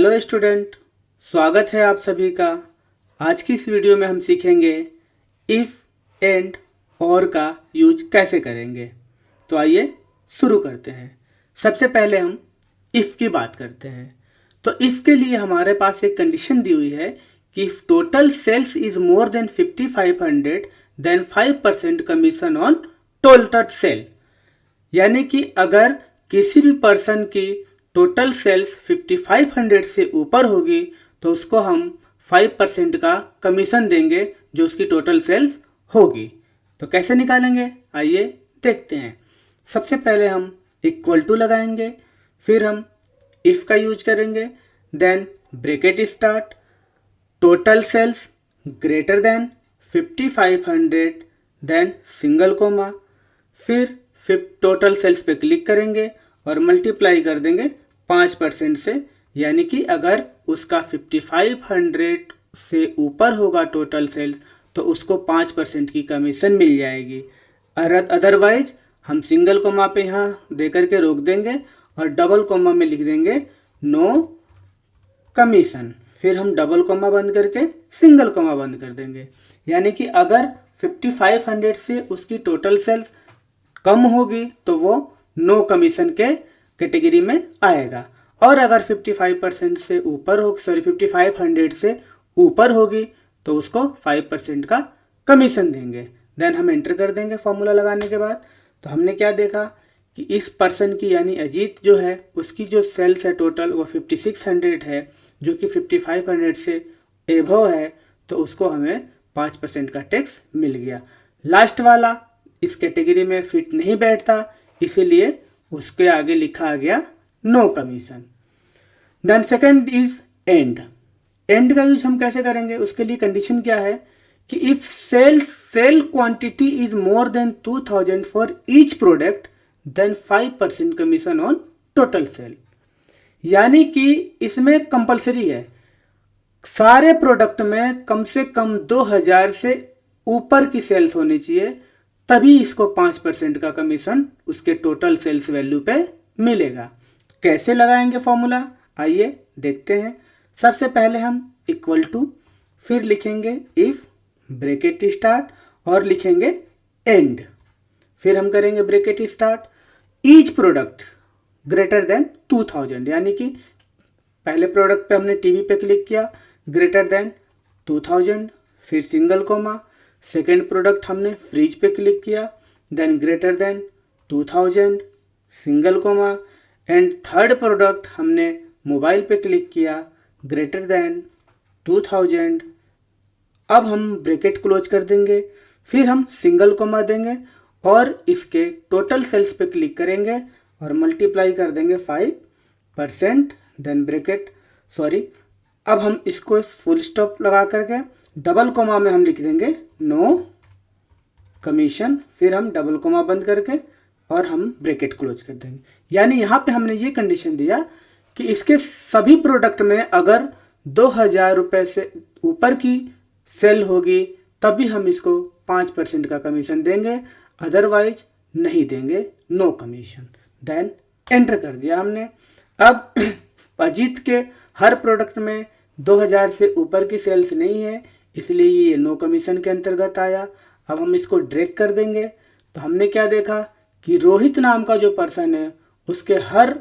Hello student, स्वागत है आप सभी का। आज की इस वीडियो में हम सीखेंगे इफ़, एंड, और का यूज कैसे करेंगे। तो आइए शुरू करते हैं। सबसे पहले हम इफ़ की बात करते हैं। तो इफ़ के लिए हमारे पास एक कंडीशन दी हुई है कि if total sales is more than 5500 then 5% commission on total sale. यानी कि अगर किसी भी पर्सन की टोटल सेल्स 5500 से ऊपर होगी तो उसको हम 5% का कमीशन देंगे जो उसकी टोटल सेल्स होगी। तो कैसे निकालेंगे आइए देखते हैं। सबसे पहले हम इक्वल टू लगाएंगे, फिर हम इफ़ का यूज करेंगे, then bracket start, total sales greater than 5500, then single comma, फिर टोटल सेल्स पे क्लिक करेंगे और मल्टीप्लाई कर देंगे 5% से। यानी कि अगर उसका 5500 से ऊपर होगा टोटल सेल्स तो उसको 5% की कमीशन मिल जाएगी। अदरवाइज हम सिंगल कोमा पे यहाँ दे करके रोक देंगे और डबल कोमा में लिख देंगे नो कमीशन, फिर हम डबल कोमा बंद करके सिंगल कोमा बंद कर देंगे। यानी कि अगर 5500 से उसकी टोटल सेल्स कम होगी तो वो नो कमीशन के कैटेगरी में आएगा, और अगर 55% से ऊपर हो 5500 से ऊपर होगी तो उसको 5% का कमीशन देंगे। देन हम एंटर कर देंगे फॉर्मूला लगाने के बाद। तो हमने क्या देखा कि इस पर्सन की यानी अजीत जो है उसकी जो सेल्स है टोटल वो 5600 है, जो कि 5500 से एबव है, तो उसको हमें 5% का टैक्स मिल गया। लास्ट वाला इस कैटेगरी में फिट नहीं बैठता, इसीलिए उसके आगे लिखा गया no commission. Then second is and. And का यूज हम कैसे करेंगे, उसके लिए कंडीशन क्या है कि if sale quantity is more than 2000 for each product then 5% commission on total sale. यानी कि इसमें कंपलसरी है सारे प्रोडक्ट में कम से कम 2000 से ऊपर की सेल्स होनी चाहिए, तभी इसको 5% का कमीशन उसके टोटल सेल्स वैल्यू पे मिलेगा। कैसे लगाएंगे फॉर्मूला आइए देखते हैं। सबसे पहले हम इक्वल टू, फिर लिखेंगे इफ, ब्रैकेट स्टार्ट और लिखेंगे एंड, फिर हम करेंगे bracket start, each product greater than 2000। यानी कि पहले प्रोडक्ट पे हमने टीवी पे क्लिक किया, ग्रेटर देन 2000, फिर सिंगल कोमा। सेकेंड प्रोडक्ट हमने फ्रिज पे क्लिक किया, then greater than 2000, single comma. And third product हमने मोबाइल पे क्लिक किया, ग्रेटर देन 2000। अब हम ब्रैकेट क्लोज कर देंगे, फिर हम सिंगल कोमा देंगे और इसके टोटल सेल्स पे क्लिक करेंगे और मल्टीप्लाई कर देंगे 5%, देन ब्रैकेट अब हम इसको फुल स्टॉप लगा करके डबल कोमा में हम लिख देंगे नो कमीशन, फिर हम डबल कोमा बंद करके और हम ब्रैकेट क्लोज कर देंगे। यानी यहाँ पे हमने ये कंडीशन दिया कि इसके सभी प्रोडक्ट में अगर 2000 रुपये से ऊपर की सेल होगी तभी हम इसको 5% का कमीशन देंगे, अदरवाइज नहीं देंगे, नो कमीशन। देन एंटर कर दिया हमने। अब अजीत के हर प्रोडक्ट में 2000 से ऊपर की सेल्स नहीं है, इसलिए ये नो कमीशन के अंतर्गत आया। अब हम इसको ड्रैग कर देंगे तो हमने क्या देखा कि रोहित नाम का जो पर्सन है उसके हर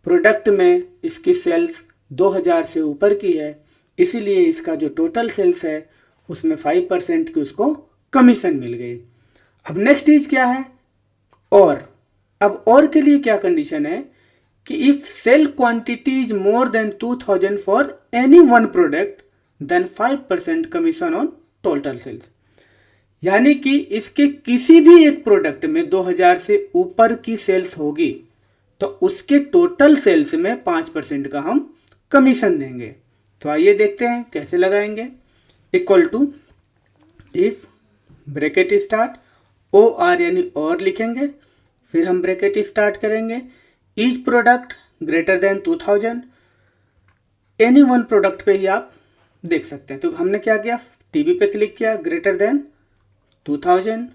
प्रोडक्ट में इसकी सेल्स 2000 से ऊपर की है, इसीलिए इसका जो टोटल सेल्स है उसमें 5% की उसको कमीशन मिल गई। अब नेक्स्ट चीज क्या है, और के लिए क्या कंडीशन है कि if sale quantity is more than 2000 for any one product then 5% commission on total sales. यानी कि इसके किसी भी एक प्रोडक्ट में 2000 से ऊपर की सेल्स होगी तो उसके टोटल सेल्स में 5% का हम कमीशन देंगे। तो आइए देखते हैं कैसे लगाएंगे। Equal to if, bracket start, O R यानी और लिखेंगे, फिर हम ब्रैकेट स्टार्ट करेंगे, each product greater than 2000, any one product पे ही आप देख सकते हैं। तो हमने क्या किया, टीवी पे क्लिक किया, ग्रेटर देन 2000,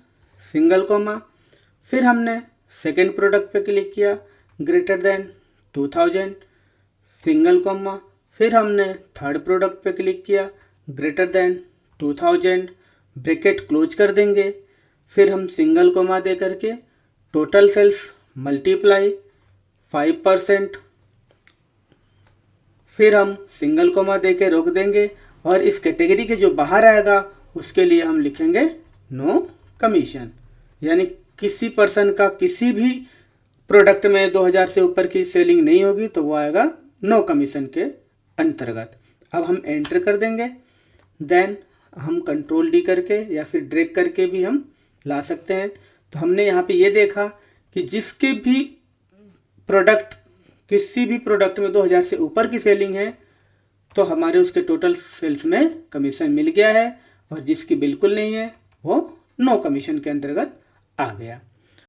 सिंगल कोमा, फिर हमने सेकेंड प्रोडक्ट पे क्लिक किया, ग्रेटर देन 2000, सिंगल कोमा, फिर हमने थर्ड प्रोडक्ट पे क्लिक किया, ग्रेटर देन 2000 ब्रैकेट क्लोज कर देंगे। फिर हम सिंगल कोमा दे करके टोटल सेल्स मल्टीप्लाई 5%, फिर हम सिंगल कोमा दे के रोक देंगे और इस कैटेगरी के जो बाहर आएगा उसके लिए हम लिखेंगे नो कमीशन, यानी किसी पर्सन का किसी भी प्रोडक्ट में 2000 से ऊपर की सेलिंग नहीं होगी तो वो आएगा नो कमीशन के अंतर्गत। अब हम एंटर कर देंगे, देन हम कंट्रोल डी करके या फिर ड्रैग करके भी हम ला सकते हैं। तो हमने यहाँ पे ये देखा कि जिसके भी प्रोडक्ट किसी भी प्रोडक्ट में 2000 से ऊपर की सेलिंग है तो हमारे उसके टोटल सेल्स में कमीशन मिल गया है, और जिसकी बिल्कुल नहीं है वो नो कमीशन के अंतर्गत आ गया।